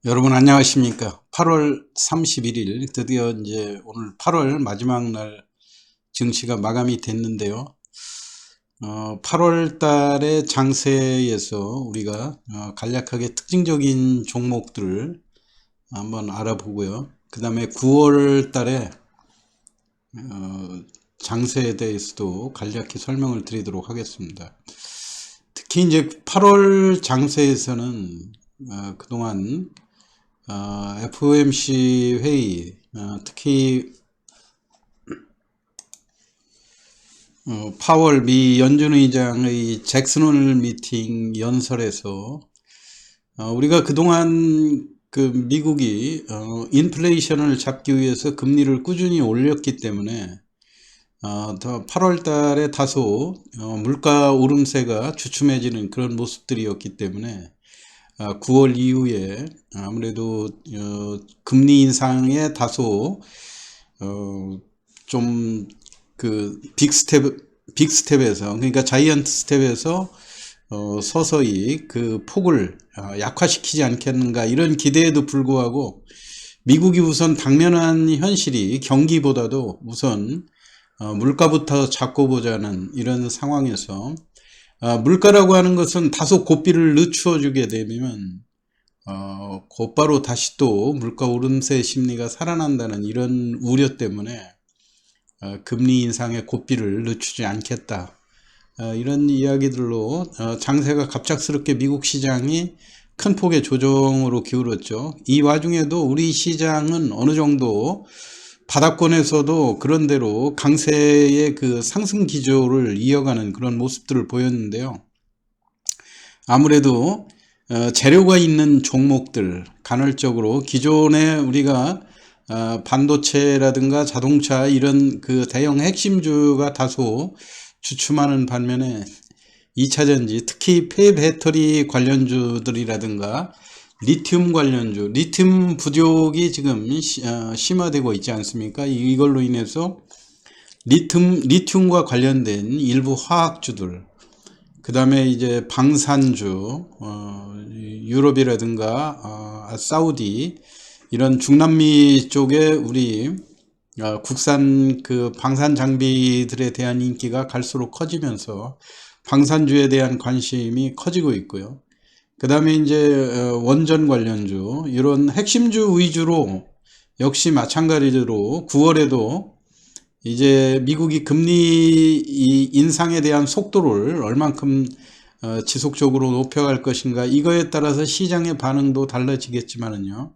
여러분 안녕하십니까? 8월 31일 드디어 이제 오늘 8월 마지막 날 증시가 마감이 됐는데요. 8월 달의 장세에서 우리가 간략하게 특징적인 종목들을 한번 알아보고요. 그 다음에 9월 달에 장세에 대해서도 간략히 설명을 드리도록 하겠습니다. 특히 이제 8월 장세에서는 그동안 FOMC 회의, 특히 파월 미 연준 의장의 잭슨 홀 미팅 연설에서 우리가 그동안 그 미국이 인플레이션을 잡기 위해서 금리를 꾸준히 올렸기 때문에 8월 달에 다소 물가 오름세가 주춤해지는 그런 모습들이었기 때문에 9월 이후에 아무래도 금리 인상에 다소 좀 그 빅스텝에서, 그러니까 자이언트 스텝에서 서서히 그 폭을 약화시키지 않겠는가 이런 기대에도 불구하고 미국이 우선 당면한 현실이 경기보다도 우선 물가부터 잡고 보자는 이런 상황에서 물가라고 하는 것은 다소 고삐를 늦추어 주게 되면 곧바로 다시 또 물가 오름세 심리가 살아난다는 이런 우려 때문에 금리 인상의 고삐를 늦추지 않겠다, 이런 이야기들로 장세가 갑작스럽게 미국 시장이 큰 폭의 조정으로 기울었죠. 이 와중에도 우리 시장은 어느 정도 바닥권에서도 그런대로 강세의 그 상승 기조를 이어가는 그런 모습들을 보였는데요. 아무래도 재료가 있는 종목들, 간헐적으로 기존에 우리가 반도체라든가 자동차 이런 그 대형 핵심주가 다소 주춤하는 반면에 2차전지, 특히 폐배터리 관련주들이라든가 리튬 관련주, 리튬 부족이 지금 심화되고 있지 않습니까? 이걸로 인해서 리튬과 관련된 일부 화학주들, 그 다음에 이제 방산주, 유럽이라든가 사우디 이런 중남미 쪽에 우리 국산 그 방산 장비들에 대한 인기가 갈수록 커지면서 방산주에 대한 관심이 커지고 있고요. 그 다음에 이제 원전 관련주, 이런 핵심주 위주로 역시 마찬가지로 9월에도 이제 미국이 금리 인상에 대한 속도를 얼만큼 지속적으로 높여갈 것인가, 이거에 따라서 시장의 반응도 달라지겠지만은요.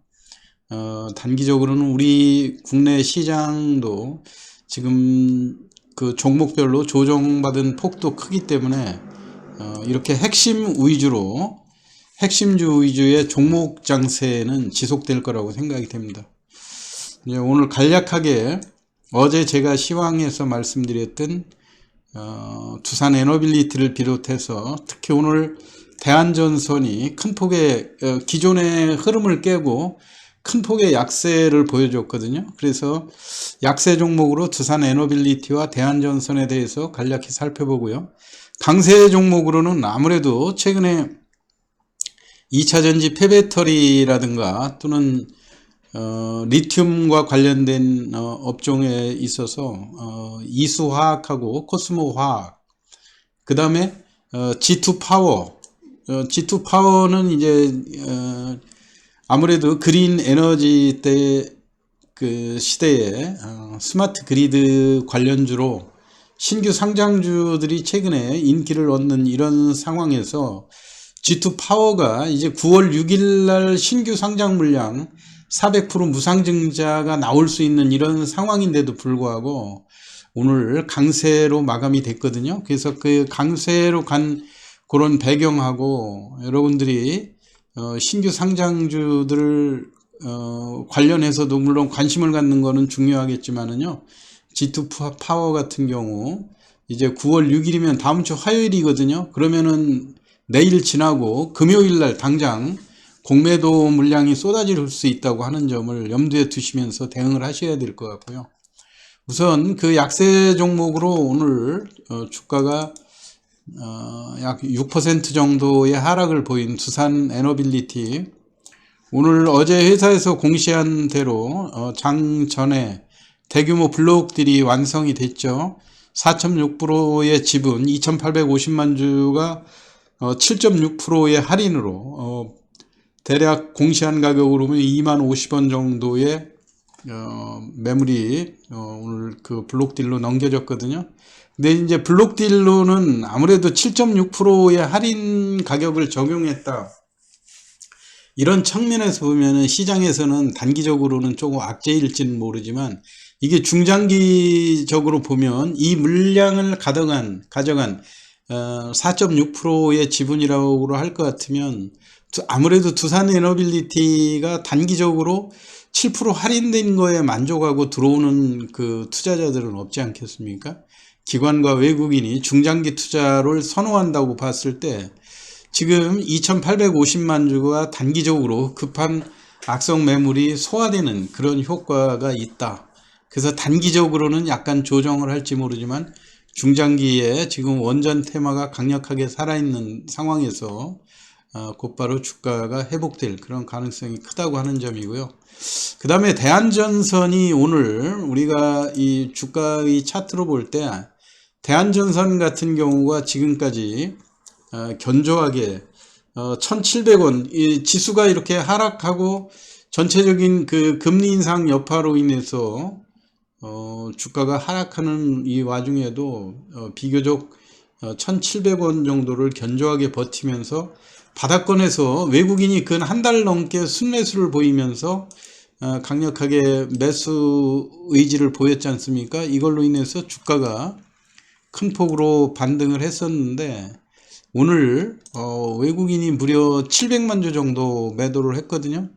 단기적으로는 우리 국내 시장도 지금 그 종목별로 조정받은 폭도 크기 때문에 이렇게 핵심주 위주의 종목 장세는 지속될 거라고 생각이 됩니다. 이제 오늘 간략하게 어제 제가 시황에서 말씀드렸던 두산 에너빌리티를 비롯해서 특히 오늘 대한전선이 큰 폭의 기존의 흐름을 깨고 큰 폭의 약세를 보여줬거든요. 그래서 약세 종목으로 두산 에너빌리티와 대한전선에 대해서 간략히 살펴보고요. 강세 종목으로는 아무래도 최근에 2차전지 폐배터리라든가 또는 리튬과 관련된 업종에 있어서 이수화학하고 코스모화학, 그 다음에 G2파워, G2파워는 이제 아무래도 그린 에너지 때 그 시대에 스마트 그리드 관련주로 신규 상장주들이 최근에 인기를 얻는 이런 상황에서 G2파워가 이제 9월 6일 날 신규 상장 물량 400% 무상증자가 나올 수 있는 이런 상황인데도 불구하고 오늘 강세로 마감이 됐거든요. 그래서 그 강세로 간 그런 배경하고 여러분들이 신규 상장주들 관련해서도 물론 관심을 갖는 거는 중요하겠지만은요. G2 파워 같은 경우 이제 9월 6일이면 다음 주 화요일이거든요. 그러면은 내일 지나고 금요일 날 당장 공매도 물량이 쏟아질 수 있다고 하는 점을 염두에 두시면서 대응을 하셔야 될 것 같고요. 우선 그 약세 종목으로 오늘 주가가 약 6% 정도의 하락을 보인 두산 에너빌리티, 오늘 어제 회사에서 공시한 대로 장 전에 대규모 블록딜이 완성이 됐죠. 4.6%의 지분 2,850만 주가 7.6%의 할인으로 대략 공시한 가격으로 보면 2만 50원 정도의 매물이 오늘 그 블록딜로 넘겨졌거든요. 근데 이제 블록딜로는 아무래도 7.6%의 할인 가격을 적용했다. 이런 측면에서 보면은 시장에서는 단기적으로는 조금 악재일지는 모르지만 이게 중장기적으로 보면 이 물량을 가져간 4.6%의 지분이라고 할 것 같으면 아무래도 두산 에너빌리티가 단기적으로 7% 할인된 거에 만족하고 들어오는 그 투자자들은 없지 않겠습니까? 기관과 외국인이 중장기 투자를 선호한다고 봤을 때 지금 2,850만 주가 단기적으로 급한 악성 매물이 소화되는 그런 효과가 있다. 그래서 단기적으로는 약간 조정을 할지 모르지만 중장기에 지금 원전 테마가 강력하게 살아있는 상황에서 곧바로 주가가 회복될 그런 가능성이 크다고 하는 점이고요. 그 다음에 대한전선이 오늘 우리가 이 주가의 차트로 볼 때 대한전선 같은 경우가 지금까지 견조하게 1,700원 이 지수가 이렇게 하락하고 전체적인 그 금리 인상 여파로 인해서 주가가 하락하는 이 와중에도 비교적 1,700원 정도를 견조하게 버티면서 바닥권에서 외국인이 근 한 달 넘게 순매수를 보이면서 강력하게 매수 의지를 보였지 않습니까? 이걸로 인해서 주가가 큰 폭으로 반등을 했었는데 오늘 외국인이 무려 700만 주 정도 매도를 했거든요.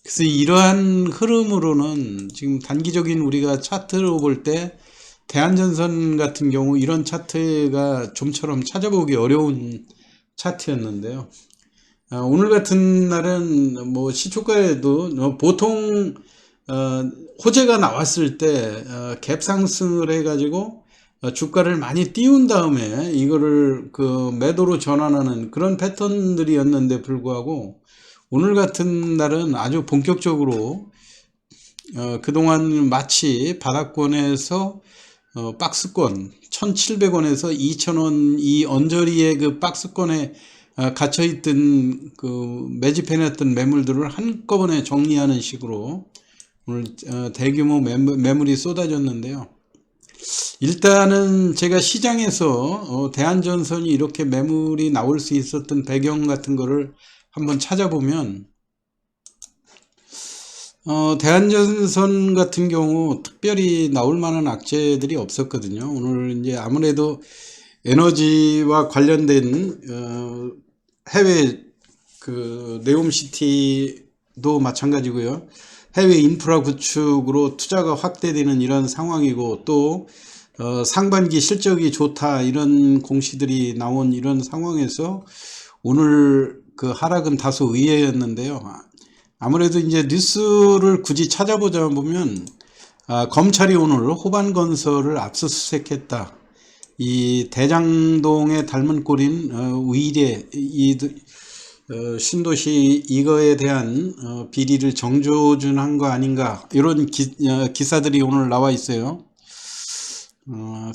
그래서 이러한 흐름으로는 지금 단기적인 우리가 차트로 볼 때 대한전선 같은 경우 이런 차트가 좀처럼 찾아보기 어려운 차트였는데요. 오늘 같은 날은 뭐 시초가에도 보통 호재가 나왔을 때 갭 상승을 해가지고 주가를 많이 띄운 다음에 이거를 그 매도로 전환하는 그런 패턴들이었는데 불구하고 오늘 같은 날은 아주 본격적으로 그동안 마치 바닥권에서 박스권 1,700원에서 2,000원 이 언저리의 그 박스권에 갇혀있던 그 매집해놨던 매물들을 한꺼번에 정리하는 식으로 오늘 대규모 매물이 쏟아졌는데요. 일단은 제가 시장에서 대한전선이 이렇게 매물이 나올 수 있었던 배경 같은 거를 한번 찾아보면 대한전선 같은 경우 특별히 나올 만한 악재들이 없었거든요. 오늘 이제 아무래도 에너지와 관련된 해외 그 네옴시티도 마찬가지고요. 해외 인프라 구축으로 투자가 확대되는 이런 상황이고 또 상반기 실적이 좋다 이런 공시들이 나온 이런 상황에서 오늘 그 하락은 다소 의외였는데요. 아무래도 이제 뉴스를 굳이 찾아보자 보면 검찰이 오늘 호반건설을 압수수색했다. 이 대장동에 닮은 꼴인 의뢰 이 신도시 이거에 대한 비리를 정조준한 거 아닌가 이런 기사들이 오늘 나와 있어요.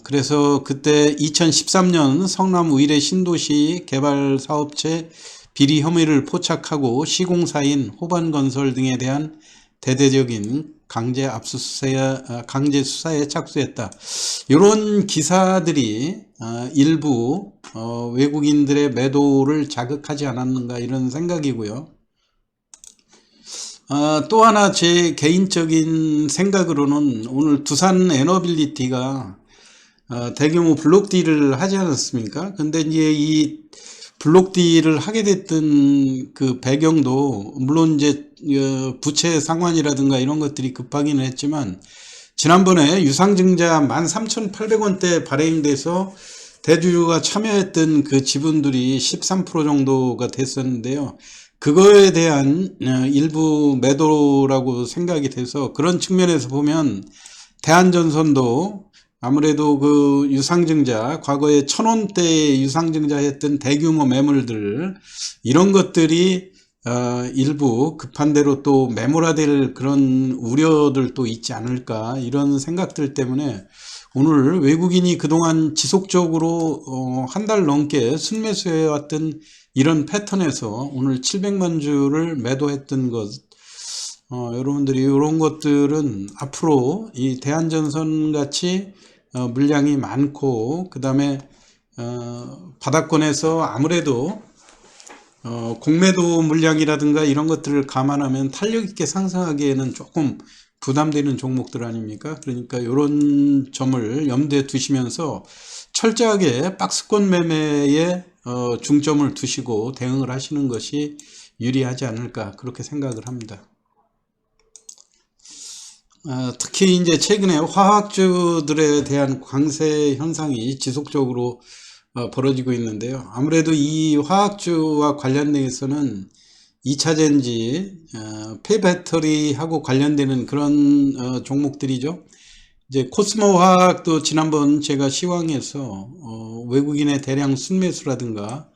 그래서 그때 2013년 성남 의뢰 신도시 개발 사업체 비리 혐의를 포착하고 시공사인 호반건설 등에 대한 대대적인 강제 수사에 착수했다. 이런 기사들이 일부 외국인들의 매도를 자극하지 않았는가 이런 생각이고요. 또 하나 제 개인적인 생각으로는 오늘 두산 에너빌리티가 대규모 블록딜을 하지 않았습니까? 근데 이제 이 블록딜을 하게 됐던 그 배경도 물론 이제 부채 상환이라든가 이런 것들이 급하기는 했지만 지난번에 유상증자 13,800원대 발행돼서 대주주가 참여했던 그 지분들이 13% 정도가 됐었는데요. 그거에 대한 일부 매도라고 생각이 돼서 그런 측면에서 보면 대한전선도 아무래도 그 유상증자 과거에 1,000원대 유상증자 했던 대규모 매물들 이런 것들이 일부 급한 대로 또 매몰화될 그런 우려들도 있지 않을까, 이런 생각들 때문에 오늘 외국인이 그동안 지속적으로 한 달 넘게 순매수해 왔던 이런 패턴에서 오늘 700만 주를 매도했던 것, 여러분들이 이런 것들은 앞으로 이 대한전선 같이 물량이 많고, 그 다음에 바닥권에서 아무래도 공매도 물량이라든가 이런 것들을 감안하면 탄력 있게 상승하기에는 조금 부담되는 종목들 아닙니까? 그러니까 이런 점을 염두에 두시면서 철저하게 박스권 매매에 중점을 두시고 대응을 하시는 것이 유리하지 않을까, 그렇게 생각을 합니다. 특히 이제 최근에 화학주들에 대한 강세 현상이 지속적으로 벌어지고 있는데요. 아무래도 이 화학주와 관련돼서는 2차전지, 폐배터리하고 관련되는 그런 종목들이죠. 이제 코스모 화학도 지난번 제가 시황에서 외국인의 대량 순매수라든가,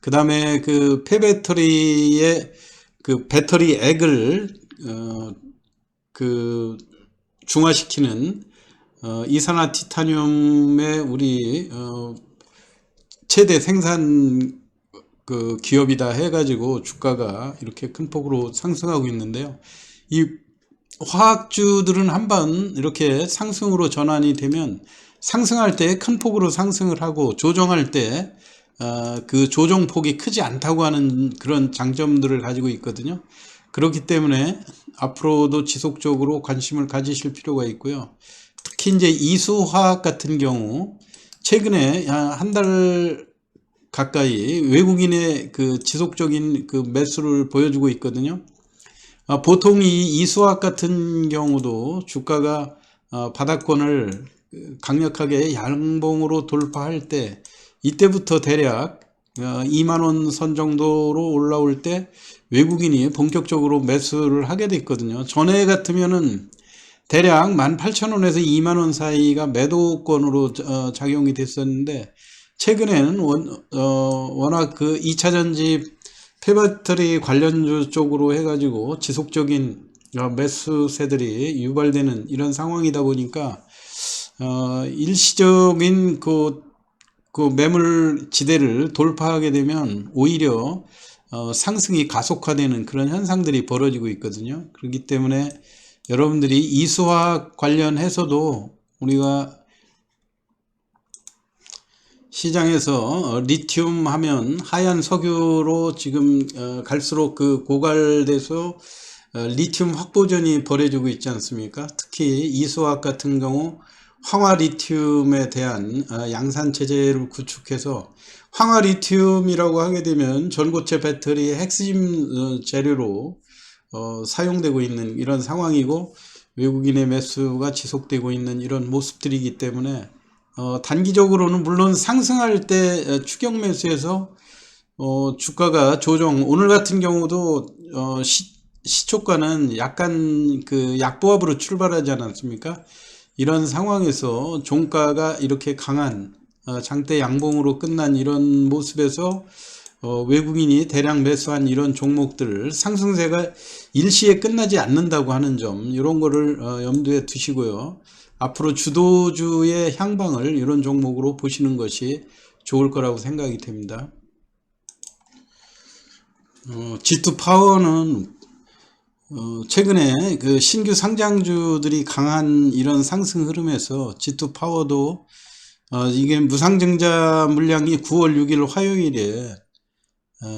그 다음에 그 폐배터리의 그 배터리 액을 그 중화시키는 이산화티타늄의 우리 최대 생산 그 기업이다 해가지고 주가가 이렇게 큰 폭으로 상승하고 있는데요. 이 화학주들은 한번 이렇게 상승으로 전환이 되면 상승할 때 큰 폭으로 상승을 하고, 조정할 때 그 조정폭이 크지 않다고 하는 그런 장점들을 가지고 있거든요. 그렇기 때문에 앞으로도 지속적으로 관심을 가지실 필요가 있고요. 특히 이제 이수화학 같은 경우 최근에 한 달 가까이 외국인의 그 지속적인 그 매수를 보여주고 있거든요. 보통 이 이수화학 같은 경우도 주가가 바닥권을 강력하게 양봉으로 돌파할 때, 이때부터 대략 2만원 선 정도로 올라올 때 외국인이 본격적으로 매수를 하게 됐거든요. 전에 같으면은 대략 18,000원에서 2만원 사이가 매도권으로 작용이 됐었는데, 최근에는 워낙 그 2차전지 폐배터리 관련주 쪽으로 해가지고 지속적인 매수세들이 유발되는 이런 상황이다 보니까 일시적인 그 매물 지대를 돌파하게 되면 오히려 상승이 가속화되는 그런 현상들이 벌어지고 있거든요. 그렇기 때문에 여러분들이 이수화학 관련해서도 우리가 시장에서 리튬 하면 하얀 석유로 지금 갈수록 그 고갈돼서 리튬 확보전이 벌어지고 있지 않습니까? 특히 이수화학 같은 경우 황화 리튬에 대한 양산 체제를 구축해서, 황화 리튬이라고 하게 되면 전고체 배터리의 핵심 재료로 사용되고 있는 이런 상황이고, 외국인의 매수가 지속되고 있는 이런 모습들이기 때문에 단기적으로는 물론 상승할 때 추격 매수해서 주가가 조정, 오늘 같은 경우도 시초가는 약간 그 약보합으로 출발하지 않았습니까? 이런 상황에서 종가가 이렇게 강한 장대 양봉으로 끝난 이런 모습에서 외국인이 대량 매수한 이런 종목들을 상승세가 일시에 끝나지 않는다고 하는 점, 이런 거를 염두에 두시고요. 앞으로 주도주의 향방을 이런 종목으로 보시는 것이 좋을 거라고 생각이 됩니다. G2 파워는 최근에 그 신규 상장주들이 강한 이런 상승 흐름에서 G2 파워도 이게 무상증자 물량이 9월 6일 화요일에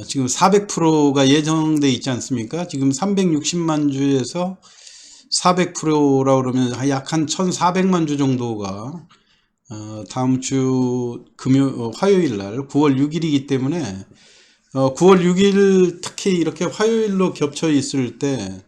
지금 400%가 예정돼 있지 않습니까? 지금 360만 주에서 400%라 그러면 약 한 1,400만 주 정도가 다음 주 화요일 날 9월 6일이기 때문에 9월 6일 특히 이렇게 화요일로 겹쳐 있을 때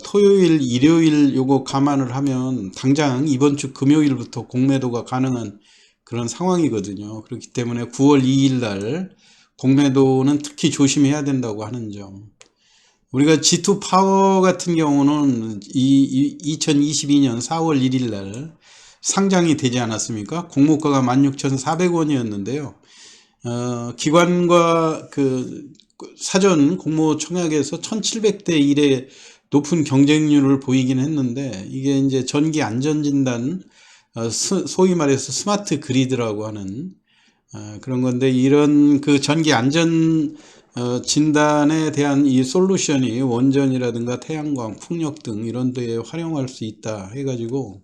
토요일, 일요일 요거 감안을 하면 당장 이번 주 금요일부터 공매도가 가능한 그런 상황이거든요. 그렇기 때문에 9월 2일 날 공매도는 특히 조심해야 된다고 하는 점. 우리가 G2 파워 같은 경우는 2022년 4월 1일 날 상장이 되지 않았습니까? 공모가가 16,400원이었는데요. 기관과 그 사전 공모청약에서 1700대 1의 높은 경쟁률을 보이긴 했는데, 이게 이제 전기 안전진단, 소위 말해서 스마트 그리드라고 하는 그런 건데, 이런 그 전기 안전 진단에 대한 이 솔루션이 원전이라든가 태양광, 풍력 등 이런 데에 활용할 수 있다 해가지고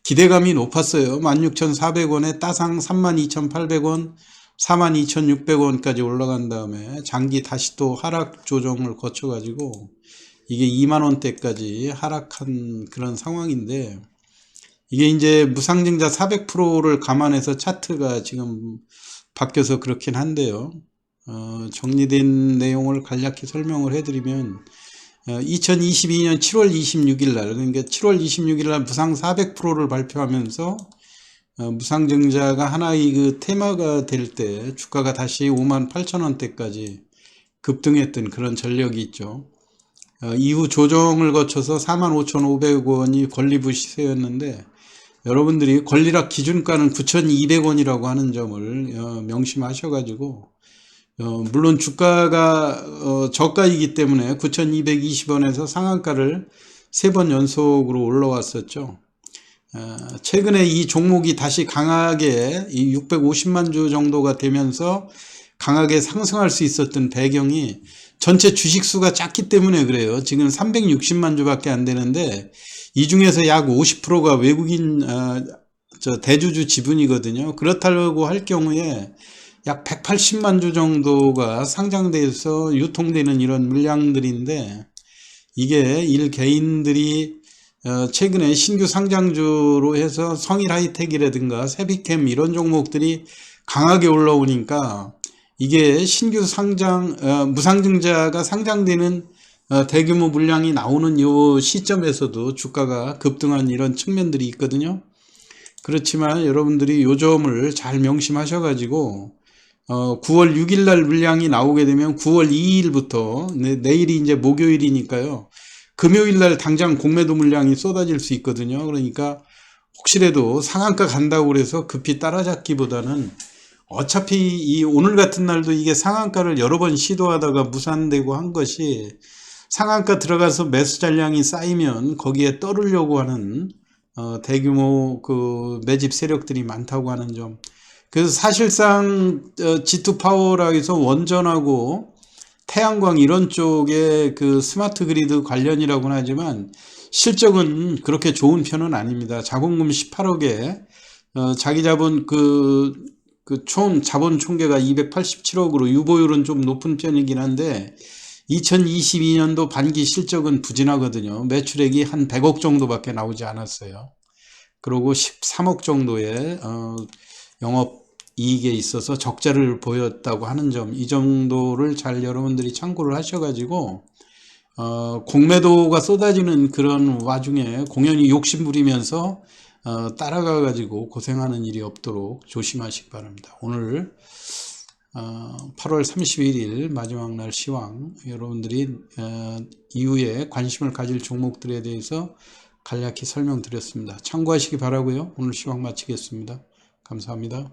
기대감이 높았어요. 16,400원에 따상 32,800원, 42,600원까지 올라간 다음에 장기 다시 또 하락 조정을 거쳐가지고 이게 2만원대까지 하락한 그런 상황인데, 이게 이제 무상증자 400%를 감안해서 차트가 지금 바뀌어서 그렇긴 한데요. 정리된 내용을 간략히 설명을 해드리면, 2022년 7월 26일 날, 그러니까 7월 26일 날 무상 400%를 발표하면서 무상증자가 하나의 그 테마가 될 때 주가가 다시 58,000원대까지 급등했던 그런 전력이 있죠. 이후 조정을 거쳐서 45,500원이 권리부 시세였는데, 여러분들이 권리락 기준가는 9,200원이라고 하는 점을 명심하셔가지고, 물론 주가가 저가이기 때문에 9,220원에서 상한가를 3번 연속으로 올라왔었죠. 최근에 이 종목이 다시 강하게 이 650만 주 정도가 되면서 강하게 상승할 수 있었던 배경이 전체 주식수가 작기 때문에 그래요. 지금 360만 주밖에 안 되는데 이 중에서 약 50%가 외국인 대주주 지분이거든요. 그렇다고 할 경우에 약 180만 주 정도가 상장돼서 유통되는 이런 물량들인데, 이게 일개인들이 최근에 신규 상장주로 해서 성일 하이텍이라든가 세비캠 이런 종목들이 강하게 올라오니까 이게 신규 상장 무상증자가 상장되는 대규모 물량이 나오는 이 시점에서도 주가가 급등한 이런 측면들이 있거든요. 그렇지만 여러분들이 요 점을 잘 명심하셔가지고 9월 6일 날 물량이 나오게 되면 9월 2일부터 내일이 이제 목요일이니까요. 금요일 날 당장 공매도 물량이 쏟아질 수 있거든요. 그러니까 혹시라도 상한가 간다고 그래서 급히 따라잡기보다는 어차피 이 오늘 같은 날도 이게 상한가를 여러 번 시도하다가 무산되고 한 것이 상한가 들어가서 매수 잔량이 쌓이면 거기에 떠르려고 하는 대규모 그 매집 세력들이 많다고 하는 점. 그래서 사실상 G2 파워라 해서 원전하고 태양광 이런 쪽에 그 스마트 그리드 관련이라고는 하지만 실적은 그렇게 좋은 편은 아닙니다. 자본금 18억에 자기 자본 총 자본 총계가 287억으로 유보율은 좀 높은 편이긴 한데 2022년도 반기 실적은 부진하거든요. 매출액이 한 100억 정도밖에 나오지 않았어요. 그리고 13억 정도의 영업이익에 있어서 적자를 보였다고 하는 점, 이 정도를 잘 여러분들이 참고를 하셔가지고 공매도가 쏟아지는 그런 와중에 공연히 욕심 부리면서 따라가 가지고 고생하는 일이 없도록 조심하시기 바랍니다. 오늘 8월 31일 마지막 날 시황, 여러분들이 이후에 관심을 가질 종목들에 대해서 간략히 설명드렸습니다. 참고하시기 바라고요. 오늘 시황 마치겠습니다. 감사합니다.